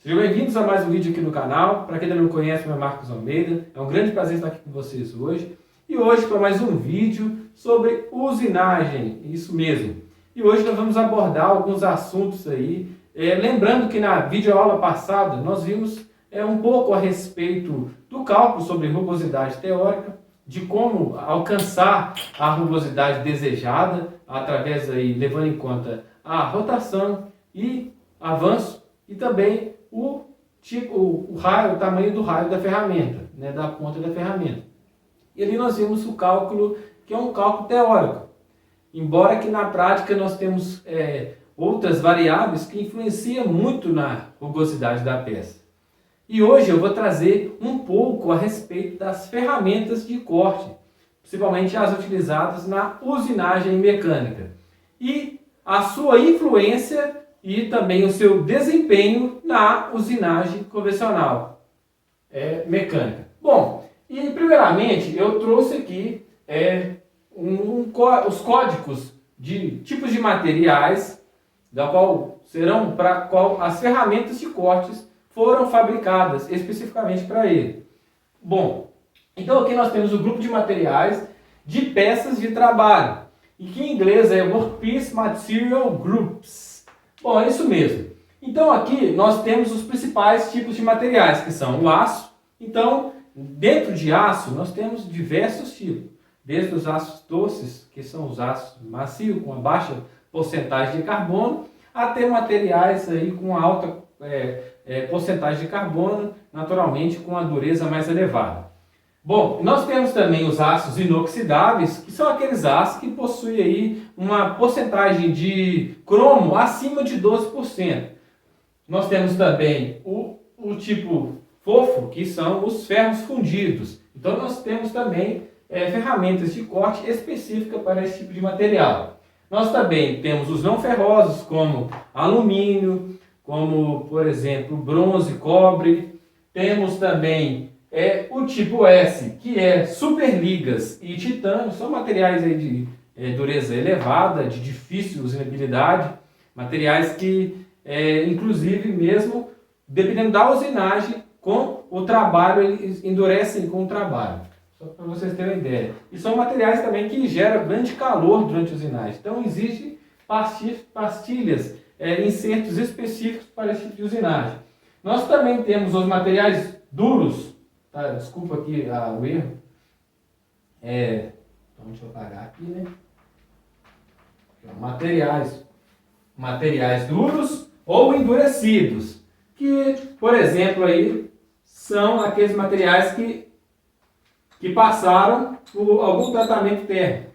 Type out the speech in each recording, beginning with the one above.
Sejam bem-vindos a mais um vídeo aqui no canal. Para quem ainda não conhece, meu nome é Marcos Almeida. É um grande prazer estar aqui com vocês hoje. E hoje para mais um vídeo sobre usinagem, isso mesmo. E hoje nós vamos abordar alguns assuntos aí. Lembrando que na videoaula passada nós vimos um pouco a respeito do cálculo sobre rugosidade teórica, de como alcançar a rugosidade desejada, através aí, levando em conta a rotação e avanço, e também o tamanho do raio da ferramenta, né, da ponta da ferramenta. E ali nós vimos o cálculo, que é um cálculo teórico. Embora que na prática nós temos outras variáveis que influenciam muito na rugosidade da peça. E hoje eu vou trazer um pouco a respeito das ferramentas de corte, principalmente as utilizadas na usinagem mecânica, e a sua influência e também o seu desempenho na usinagem convencional mecânica. Bom, e primeiramente eu trouxe aqui os códigos de tipos de materiais, da qual serão para qual as ferramentas de cortes foram fabricadas especificamente para ele. Bom, então aqui nós temos o grupo de materiais de peças de trabalho, e que em inglês é Workpiece Material Groups. Bom, é isso mesmo. Então aqui nós temos os principais tipos de materiais, que são o aço. Então, dentro de aço nós temos diversos tipos, desde os aços doces, que são os aços macios com uma baixa porcentagem de carbono, até materiais aí com alta porcentagem de carbono, naturalmente com a dureza mais elevada. Bom, nós temos também os aços inoxidáveis, que são aqueles aços que possuem aí uma porcentagem de cromo acima de 12%. Nós temos também o tipo fofo, que são os ferros fundidos. Então nós temos também ferramentas de corte específicas para esse tipo de material. Nós também temos os não ferrosos, como alumínio, como por exemplo bronze, cobre. Temos também o tipo S, que é superligas e titânio, são materiais aí de dureza elevada, de difícil usinabilidade, materiais que, inclusive mesmo, dependendo da usinagem, com o trabalho, eles endurecem com o trabalho, só para vocês terem uma ideia. E são materiais também que geram grande calor durante a usinagem, então existem pastilhas, insertos específicos para esse tipo de usinagem. Nós também temos os materiais duros. Desculpa aqui o erro. Então deixa eu apagar aqui, né? Materiais duros ou endurecidos, que, por exemplo, aí são aqueles materiais que passaram por algum tratamento térmico.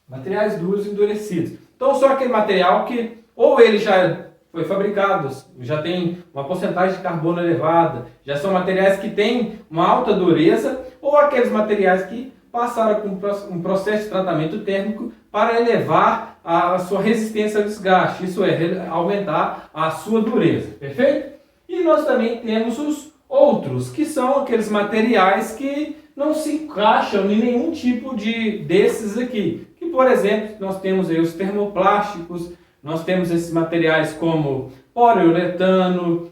Materiais duros e endurecidos. Então, só aquele material que ou ele já foi fabricado, já tem uma porcentagem de carbono elevada, já são materiais que têm uma alta dureza, ou aqueles materiais que passaram por um processo de tratamento térmico para elevar a sua resistência ao desgaste, isso é, aumentar a sua dureza, perfeito? E nós também temos os outros, que são aqueles materiais que não se encaixam em nenhum tipo desses aqui, que por exemplo, nós temos aí os termoplásticos. Nós temos esses materiais como poliuretano,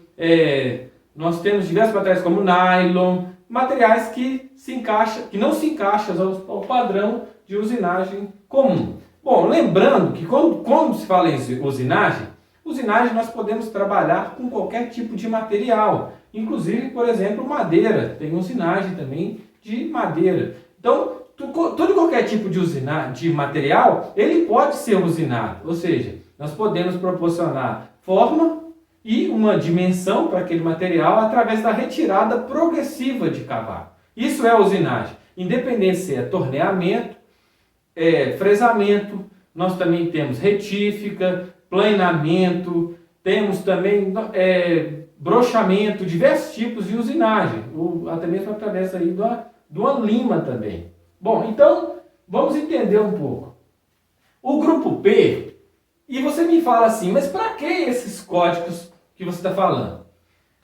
nós temos diversos materiais como nylon, materiais que não se encaixam ao padrão de usinagem comum. Bom, lembrando que quando se fala em usinagem nós podemos trabalhar com qualquer tipo de material, inclusive, por exemplo, madeira, tem usinagem também de madeira. Então, todo e qualquer tipo de material, ele pode ser usinado, ou seja, nós podemos proporcionar forma e uma dimensão para aquele material através da retirada progressiva de cavaco. Isso é usinagem. Independente se é torneamento, fresamento, nós também temos retífica, planamento, temos também brochamento, diversos tipos de usinagem, até mesmo através aí de uma lima também. Bom, então vamos entender um pouco. O grupo P. E você me fala assim, mas para que esses códigos que você está falando?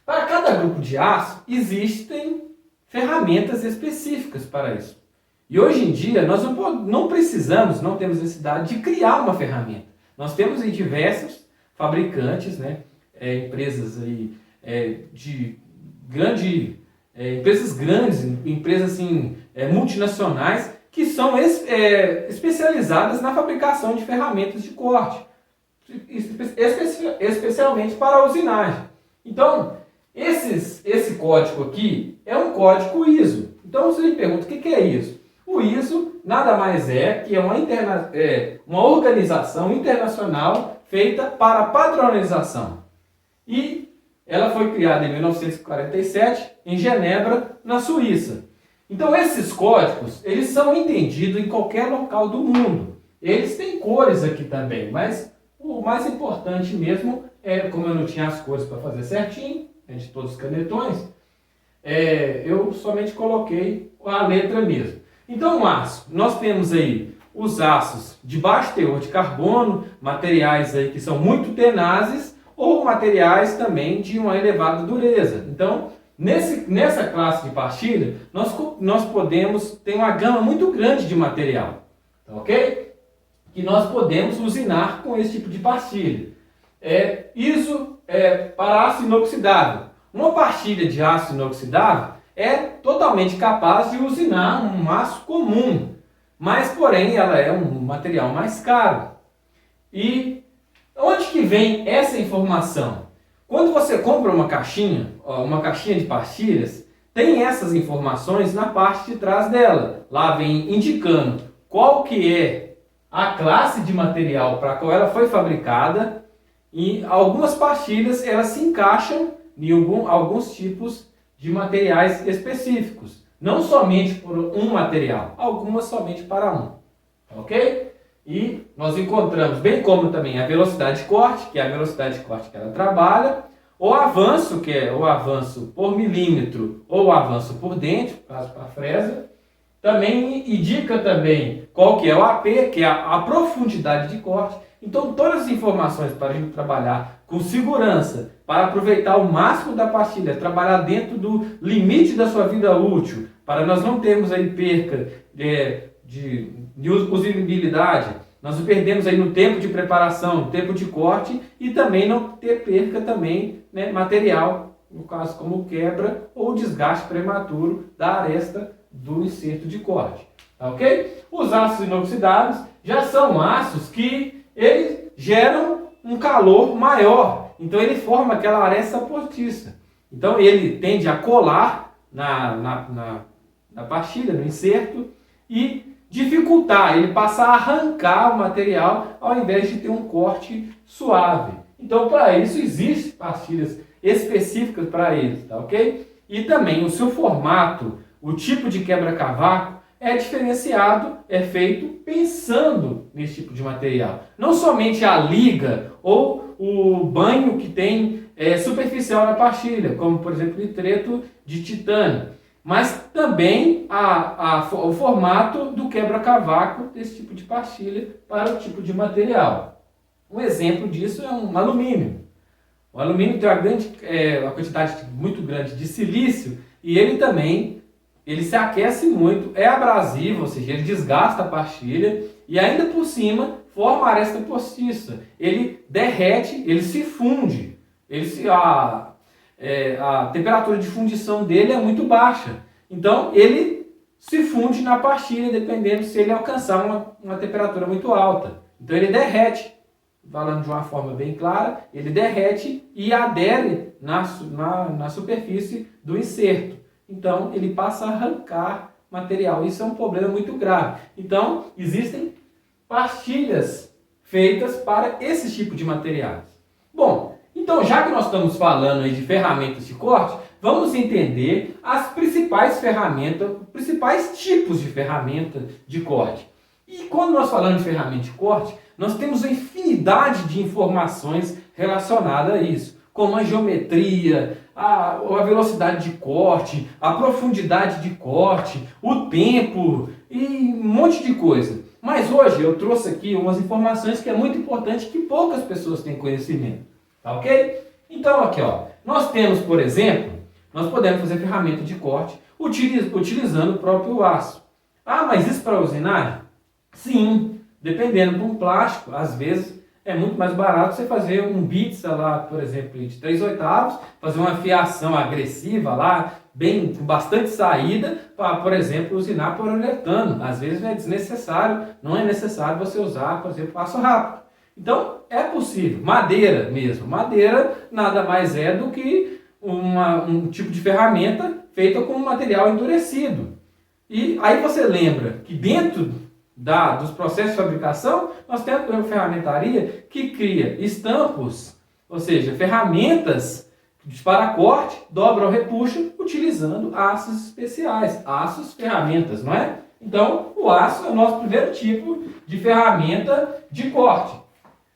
Para cada grupo de aço existem ferramentas específicas para isso. E hoje em dia nós não temos necessidade de criar uma ferramenta. Nós temos em diversos fabricantes, né, empresas aí, de grande, empresas grandes, empresas assim, multinacionais, que são especializadas na fabricação de ferramentas de corte, especialmente para a usinagem. Então, esse código aqui é um código ISO. Então você me pergunta, o que é ISO? O ISO nada mais é que uma organização internacional feita para padronização. E ela foi criada em 1947 em Genebra, na Suíça. Então esses códigos, eles são entendidos em qualquer local do mundo. Eles têm cores aqui também, mas o mais importante mesmo é, como eu não tinha as cores para fazer certinho, de todos os canetões, eu somente coloquei a letra mesmo. Então o aço, nós temos aí os aços de baixo teor de carbono, materiais aí que são muito tenazes, ou materiais também de uma elevada dureza. Então, nessa classe de pastilha, nós podemos ter uma gama muito grande de material, tá ok? Que nós podemos usinar com esse tipo de pastilha. ISO para aço inoxidável. Uma pastilha de aço inoxidável é totalmente capaz de usinar um aço comum, mas porém ela é um material mais caro. E onde que vem essa informação? Quando você compra uma caixinha de pastilhas, tem essas informações na parte de trás dela. Lá vem indicando qual que é a classe de material para a qual ela foi fabricada, e algumas pastilhas elas se encaixam em alguns tipos de materiais específicos, não somente por um material, algumas somente para um, ok? E nós encontramos, bem como também a velocidade de corte, que é a velocidade de corte que ela trabalha, o avanço, que é o avanço por milímetro ou o avanço por dente, no caso para a fresa. Também indica também qual que é o AP, que é a profundidade de corte. Então todas as informações para a gente trabalhar com segurança, para aproveitar o máximo da pastilha, trabalhar dentro do limite da sua vida útil, para nós não termos aí perca de usabilidade, nós perdemos aí no tempo de preparação, no tempo de corte, e também não ter perca também, né, material, no caso como quebra ou desgaste prematuro da aresta do inserto de corte, tá ok? Os aços inoxidáveis já são aços que eles geram um calor maior, então ele forma aquela aresta postiça. Então ele tende a colar na pastilha, no inserto, e dificultar, ele passa a arrancar o material ao invés de ter um corte suave. Então para isso existem pastilhas específicas para eles, tá ok? E também o seu formato, o tipo de quebra-cavaco é diferenciado, é feito pensando nesse tipo de material. Não somente a liga ou o banho que tem superficial na pastilha, como por exemplo nitreto de titânio, mas também o formato do quebra-cavaco desse tipo de pastilha para o tipo de material. Um exemplo disso é um alumínio. O alumínio tem uma quantidade muito grande de silício e ele se aquece muito, é abrasivo, ou seja, ele desgasta a pastilha e ainda por cima forma aresta postiça. Ele derrete, ele se funde, a temperatura de fundição dele é muito baixa. Então ele se funde na pastilha, dependendo se ele alcançar uma temperatura muito alta. Então ele derrete, falando de uma forma bem clara, ele derrete e adere na superfície do inserto. Então ele passa a arrancar material. Isso é um problema muito grave. Então existem pastilhas feitas para esse tipo de materiais. Bom, então já que nós estamos falando aí de ferramentas de corte, vamos entender as principais ferramentas, os principais tipos de ferramenta de corte. E quando nós falamos de ferramenta de corte, nós temos uma infinidade de informações relacionadas a isso, como a geometria, a velocidade de corte, a profundidade de corte, o tempo e um monte de coisa. Mas hoje eu trouxe aqui umas informações que é muito importante, que poucas pessoas têm conhecimento. Tá ok? Então aqui, ó, nós temos, por exemplo, nós podemos fazer ferramenta de corte utilizando o próprio aço. Ah, mas isso para usinagem? Sim, dependendo de um plástico, às vezes É muito mais barato você fazer um bitsa lá, por exemplo, de 3/8, fazer uma fiação agressiva lá, bem, com bastante saída, para, por exemplo, usinar poliuretano. Às vezes é desnecessário, não é necessário você usar, por exemplo, aço rápido. Então, é possível. Madeira mesmo. Madeira nada mais é do que um tipo de ferramenta feita com material endurecido. E aí você lembra que dentro dos processos de fabricação, nós temos uma ferramentaria que cria estampos, ou seja, ferramentas para corte, dobra ou repuxa, utilizando aços especiais, aços ferramentas, não é? Então, o aço é o nosso primeiro tipo de ferramenta de corte.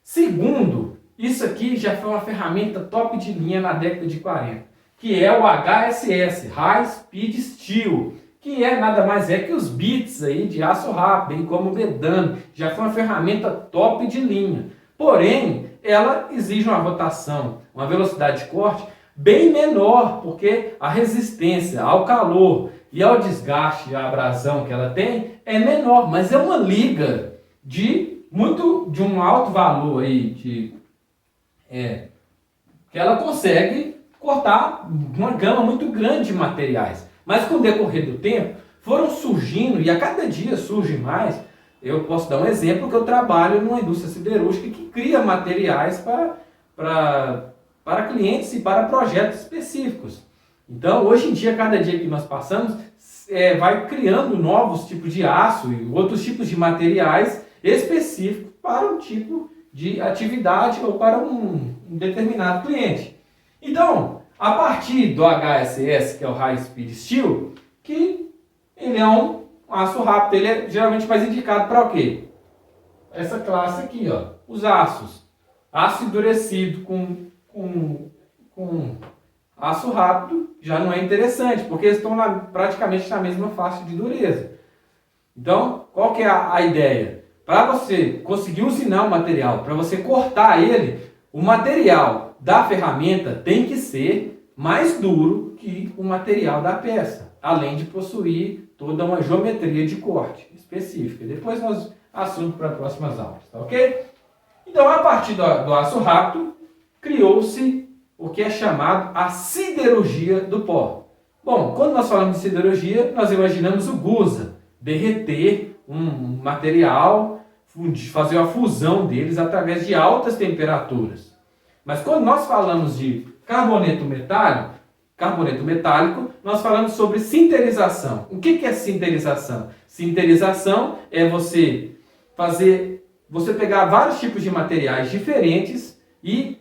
Segundo, isso aqui já foi uma ferramenta top de linha na década de 40, que é o HSS, High Speed Steel, que nada mais é que os bits aí de aço rápido, bem como o medano. Já foi uma ferramenta top de linha. Porém, ela exige uma rotação, uma velocidade de corte bem menor, porque a resistência ao calor e ao desgaste, à abrasão que ela tem, é menor, mas é uma liga de um alto valor aí, que ela consegue cortar uma gama muito grande de materiais. Mas com o decorrer do tempo, foram surgindo, e a cada dia surgem mais. Eu posso dar um exemplo, que eu trabalho numa indústria siderúrgica que cria materiais para clientes e para projetos específicos. Então, hoje em dia, cada dia que nós passamos, vai criando novos tipos de aço e outros tipos de materiais específicos para um tipo de atividade ou para um determinado cliente. Então, a partir do HSS, que é o High Speed Steel, que ele é um aço rápido, ele é geralmente mais indicado para o quê? Essa classe aqui, ó, os aços. Aço endurecido com aço rápido já não é interessante, porque eles estão praticamente na mesma faixa de dureza. Então, qual que é a ideia? Para você conseguir usinar o material, para você cortar ele, o material da ferramenta tem que ser mais duro que o material da peça, além de possuir toda uma geometria de corte específica. Depois nós assunto para próximas aulas, tá ok? Então, a partir do aço rápido, criou-se o que é chamado a siderurgia do pó. Bom, quando nós falamos de siderurgia, nós imaginamos o Gusa, derreter um material, fazer a fusão deles através de altas temperaturas. Mas quando nós falamos de carboneto metálico, nós falamos sobre sinterização. O que é sinterização? Sinterização é você pegar vários tipos de materiais diferentes e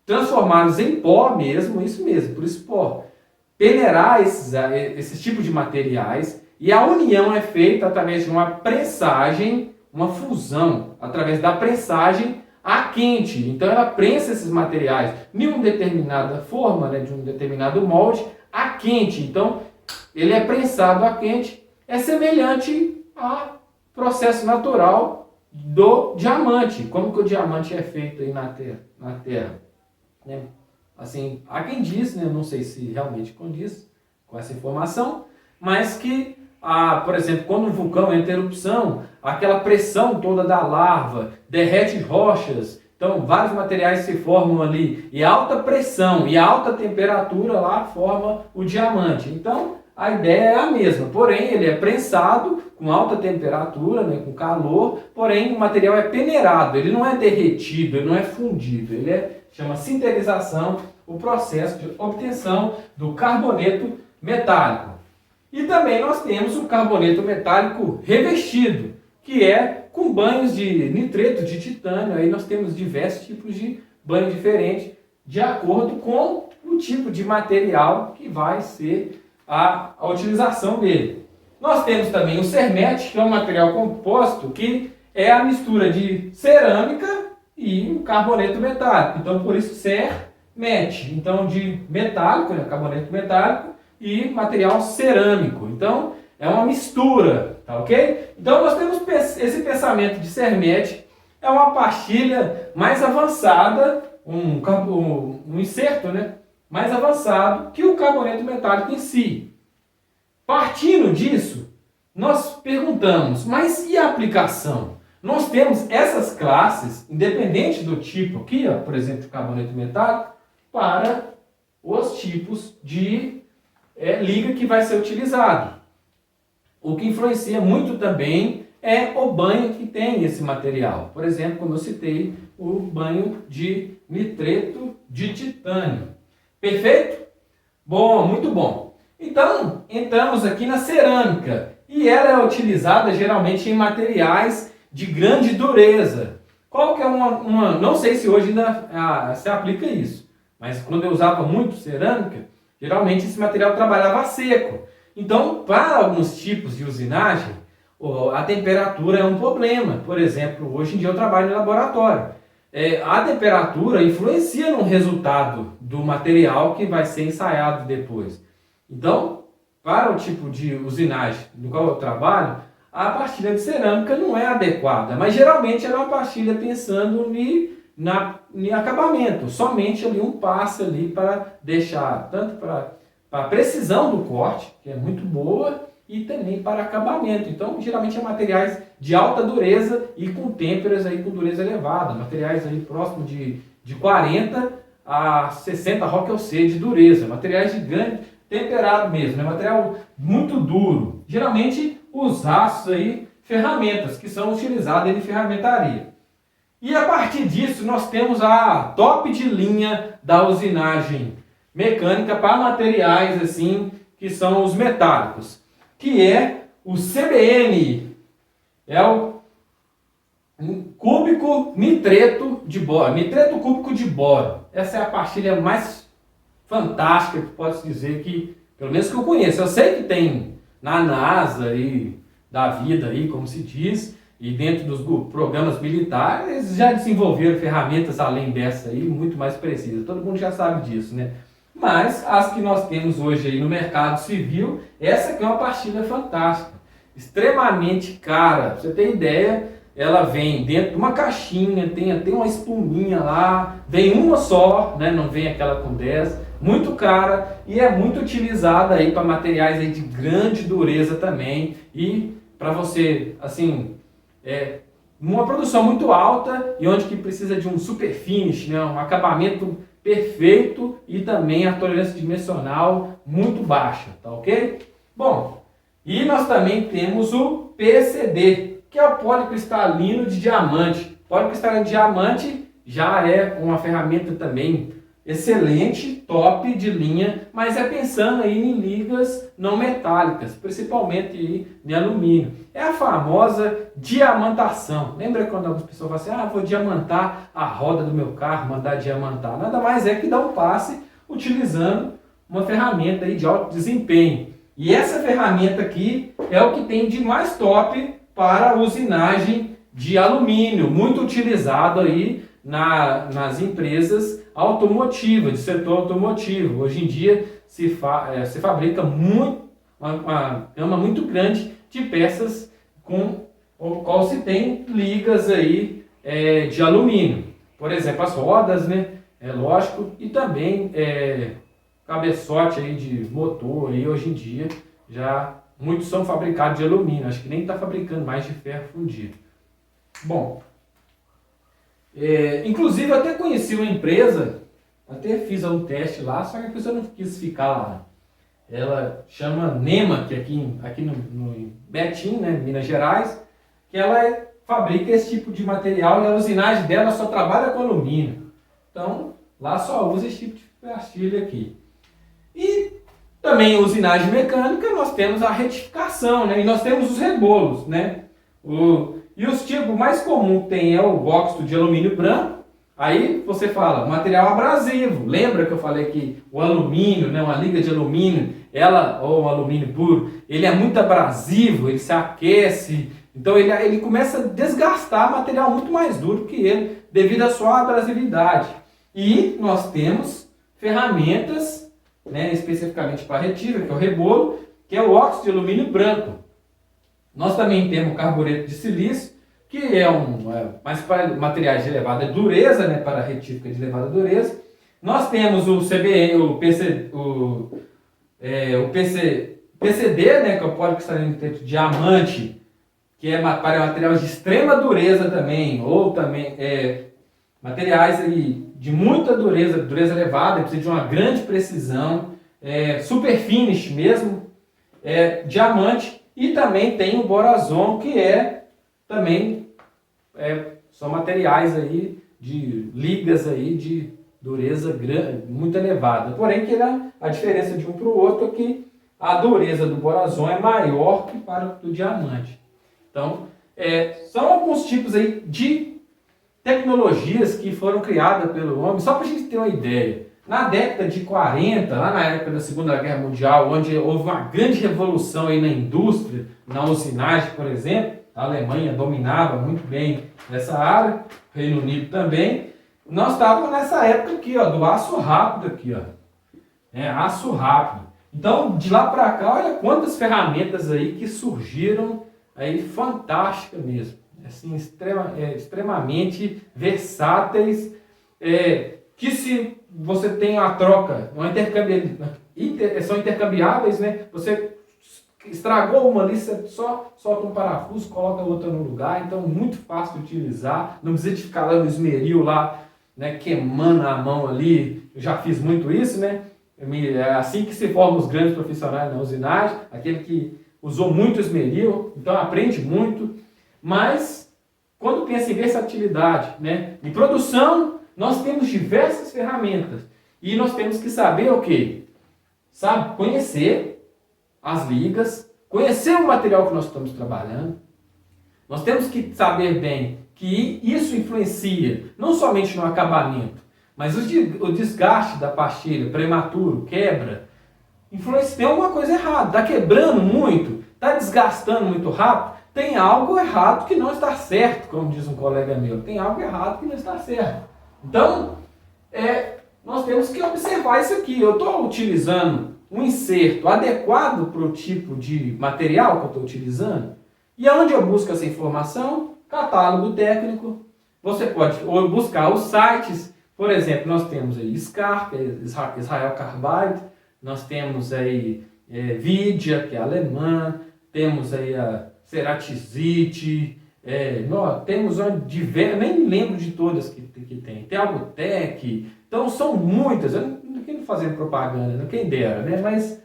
transformá-los em pó mesmo, isso mesmo, por isso pó. Peneirar esses tipos de materiais, e a união é feita através de uma prensagem, uma fusão, através da prensagem a quente. Então ela prensa esses materiais em uma determinada forma, né, de um determinado molde, a quente. Então ele é prensado a quente, é semelhante ao processo natural do diamante. Como que o diamante é feito aí na Terra? Né? Assim, há quem diz, né, não sei se realmente condiz com essa informação, mas que, por exemplo, quando um vulcão entra em erupção, aquela pressão toda da lava derrete rochas, então vários materiais se formam ali, e alta pressão e alta temperatura lá forma o diamante. Então a ideia é a mesma, porém ele é prensado com alta temperatura, né, com calor, porém o material é peneirado, ele não é derretido, ele não é fundido, chama sinterização, o processo de obtenção do carboneto metálico. E também nós temos o carboneto metálico revestido, que é com banhos de nitreto de titânio. Aí nós temos diversos tipos de banho diferentes, de acordo com o tipo de material que vai ser a utilização dele. Nós temos também o Cermet, que é um material composto que é a mistura de cerâmica e um carboneto metálico. Então, por isso, Cermet. Então, de metálico, né, carboneto metálico, e material cerâmico. Então, é uma mistura, tá ok? Então, nós temos esse pensamento de Cermet, é uma pastilha mais avançada, um inserto, né, mais avançado que o carboneto metálico em si. Partindo disso, nós perguntamos, mas e a aplicação? Nós temos essas classes, independente do tipo aqui, ó, por exemplo, de carboneto metálico, para os tipos de liga que vai ser utilizado. O que influencia muito também é o banho que tem esse material. Por exemplo, como eu citei, o banho de nitreto de titânio. Perfeito? Bom, muito bom. Então, entramos aqui na cerâmica. E ela é utilizada geralmente em materiais de grande dureza. Qual que é não sei se hoje ainda se aplica isso, mas quando eu usava muito cerâmica, geralmente esse material trabalhava a seco. Então, para alguns tipos de usinagem, a temperatura é um problema. Por exemplo, hoje em dia eu trabalho em laboratório. A temperatura influencia no resultado do material que vai ser ensaiado depois. Então, para o tipo de usinagem no qual eu trabalho, a pastilha de cerâmica não é adequada, mas geralmente ela é uma pastilha pensando em acabamento, somente ali um passe ali para deixar, tanto para a precisão do corte, que é muito boa, e também para acabamento. Então, geralmente é materiais de alta dureza e com têmperas aí com dureza elevada, materiais aí próximo de 40 a 60 ROC de dureza, materiais de grande temperado mesmo, né? Material muito duro. Geralmente os aços aí, ferramentas que são utilizadas em ferramentaria. E a partir disso nós temos a top de linha da usinagem mecânica para materiais assim que são os metálicos, que é o CBN, é o cúbico nitreto de boro, nitreto cúbico de boro. Essa é a pastilha mais fantástica que posso dizer que, pelo menos que eu conheço. Eu sei que tem na NASA e da vida aí, como se diz, e dentro dos programas militares, eles já desenvolveram ferramentas além dessa aí, muito mais precisas. Todo mundo já sabe disso, né? Mas as que nós temos hoje aí no mercado civil, essa aqui é uma pastilha fantástica, extremamente cara. Pra você ter ideia, ela vem dentro de uma caixinha, tem até uma espuminha lá, vem uma só, né? Não vem aquela com 10, muito cara e é muito utilizada aí para materiais aí de grande dureza também e para você, assim, uma produção muito alta e onde que precisa de um super finish, né? Um acabamento perfeito e também a tolerância dimensional muito baixa, tá ok? Bom, e nós também temos o PCD, que é o policristalino de diamante. Policristalino de diamante já é uma ferramenta também excelente, top de linha, mas é pensando aí em ligas não metálicas, principalmente aí em alumínio. É a famosa diamantação. Lembra quando algumas pessoas falam assim, vou diamantar a roda do meu carro, mandar diamantar? Nada mais é que dar um passe utilizando uma ferramenta aí de alto desempenho. E essa ferramenta aqui é o que tem de mais top para a usinagem de alumínio, muito utilizado aí nas empresas automotivas, de setor automotivo. Hoje em dia se fabrica uma gama muito grande de peças com o qual se tem ligas aí de alumínio. Por exemplo, as rodas, né? Lógico, e também cabeçote aí de motor aí hoje em dia já muitos são fabricados de alumínio, acho que nem está fabricando mais de ferro fundido. Bom, inclusive eu até conheci uma empresa, até fiz um teste lá, só que a pessoa não quis ficar lá. Ela chama Nema, que aqui no Betim, né, Minas Gerais, que ela fabrica esse tipo de material e a usinagem dela só trabalha com alumínio. Então, lá só usa esse tipo de pastilha aqui. E também usinagem mecânica, nós temos a retificação, né? E nós temos os rebolos, né? E os tipos mais comuns que tem é o óxido de alumínio branco. Aí você fala, material abrasivo. Lembra que eu falei que o alumínio, né, uma liga de alumínio, ou alumínio puro, ele é muito abrasivo, ele se aquece. Então ele começa a desgastar material muito mais duro que ele, devido à sua abrasividade. E nós temos ferramentas, né, especificamente para retífica, que é o rebolo, que é o óxido de alumínio branco. Nós também temos o carbureto de silício, que é mais para materiais de elevada dureza, né, para retífica de elevada dureza. Nós temos o CBN, PCD, né, que é o policristalino de diamante, que é material de extrema dureza também, ou também materiais aí de muita dureza, dureza elevada, precisa de uma grande precisão, super finish mesmo, diamante, e também tem o borazon, que também são materiais aí de ligas aí de dureza grande, muito elevada. Porém, a diferença de um para o outro é que a dureza do borazon é maior que para o do diamante. Então, são alguns tipos aí de tecnologias que foram criadas pelo homem, só para a gente ter uma ideia. Na década de 40, lá na época da Segunda Guerra Mundial, onde houve uma grande revolução aí na indústria, na usinagem, por exemplo, a Alemanha dominava muito bem essa área, o Reino Unido também. Nós estávamos nessa época aqui, ó, do aço rápido aqui, ó. Aço rápido. Então, de lá para cá, olha quantas ferramentas aí que surgiram aí, fantásticas mesmo. Assim, extremamente versáteis, que se você tem uma troca, são intercambiáveis, né? Você estragou uma ali, você só solta um parafuso, coloca outra no lugar, então muito fácil de utilizar, não precisa de ficar lá no esmeril lá, né, queimando a mão ali. Eu já fiz muito isso, né? É assim que se formam os grandes profissionais na usinagem, aquele que usou muito esmeril, então aprende muito, mas quando pensa em versatilidade, né, em produção, nós temos diversas ferramentas e nós temos que saber o quê? Sabe? Conhecer as ligas, conhecer o material que nós estamos trabalhando. Nós temos que saber bem que isso influencia não somente no acabamento, mas o desgaste da pastilha, prematuro, quebra, influencia, tem alguma coisa errada, está quebrando muito, está desgastando muito rápido, tem algo errado que não está certo, como diz um colega meu, tem algo errado que não está certo. Então, nós temos que observar isso aqui. Eu estou utilizando um inserto adequado para o tipo de material que eu estou utilizando? E aonde eu busco essa informação? Catálogo técnico. Você pode buscar os sites, por exemplo, nós temos aí SCAR, que é Israel Carbide, nós temos aí Vidia, que é alemã, temos aí a Ceratizite, temos diversas, nem lembro de todas que tem. Tem a Albotec, então são muitas, eu não quero fazer propaganda, quem dera, né? Mas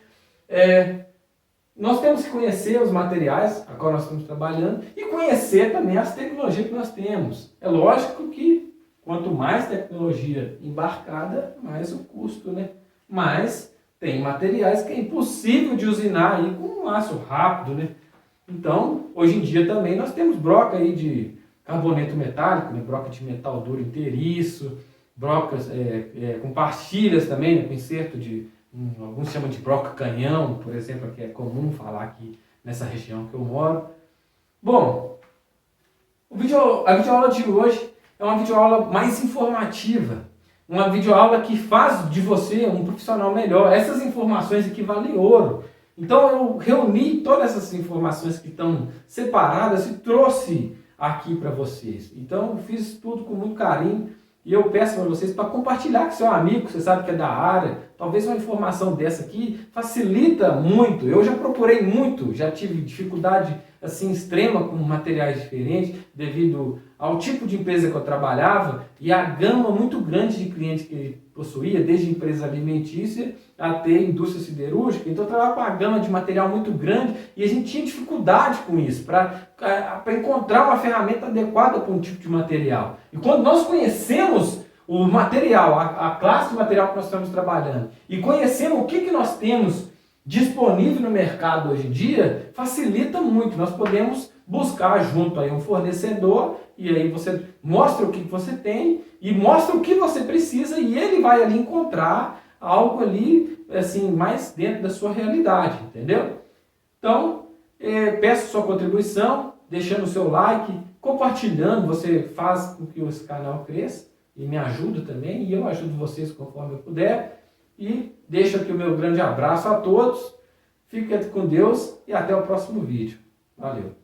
nós temos que conhecer os materiais a qual nós estamos trabalhando e conhecer também as tecnologias que nós temos. É lógico que quanto mais tecnologia embarcada, mais o custo, né? Mas tem materiais que é impossível de usinar aí com um aço rápido, né? Então, hoje em dia também nós temos broca aí de carboneto metálico, né? Broca de metal duro inteiriço, brocas com pastilhas também, né? Com inserto de, alguns chamam de broca canhão, por exemplo, que é comum falar aqui nessa região que eu moro. Bom, a videoaula de hoje é uma videoaula mais informativa, uma videoaula que faz de você um profissional melhor. Essas informações aqui valem ouro. Então eu reuni todas essas informações que estão separadas e trouxe aqui para vocês. Então eu fiz tudo com muito carinho e eu peço para vocês para compartilhar com seu amigo, que você sabe que é da área. Talvez uma informação dessa aqui facilita muito. Eu já procurei muito, já tive dificuldade assim extrema com materiais diferentes devido ao tipo de empresa que eu trabalhava e a gama muito grande de clientes que ele possuía, desde empresa alimentícia até indústria siderúrgica. Então eu trabalhava com uma gama de material muito grande e a gente tinha dificuldade com isso, para encontrar uma ferramenta adequada para um tipo de material. E quando nós conhecemos o material, a classe de material que nós estamos trabalhando, e conhecemos o que nós temos disponível no mercado hoje em dia, facilita muito. Nós podemos buscar junto aí um fornecedor e aí você mostra o que você tem e mostra o que você precisa e ele vai ali encontrar algo ali assim mais dentro da sua realidade, entendeu? Então, peço sua contribuição, deixando o seu like, compartilhando, você faz com que esse canal cresça e me ajuda também e eu ajudo vocês conforme eu puder. E deixo aqui o meu grande abraço a todos, fiquem com Deus e até o próximo vídeo. Valeu!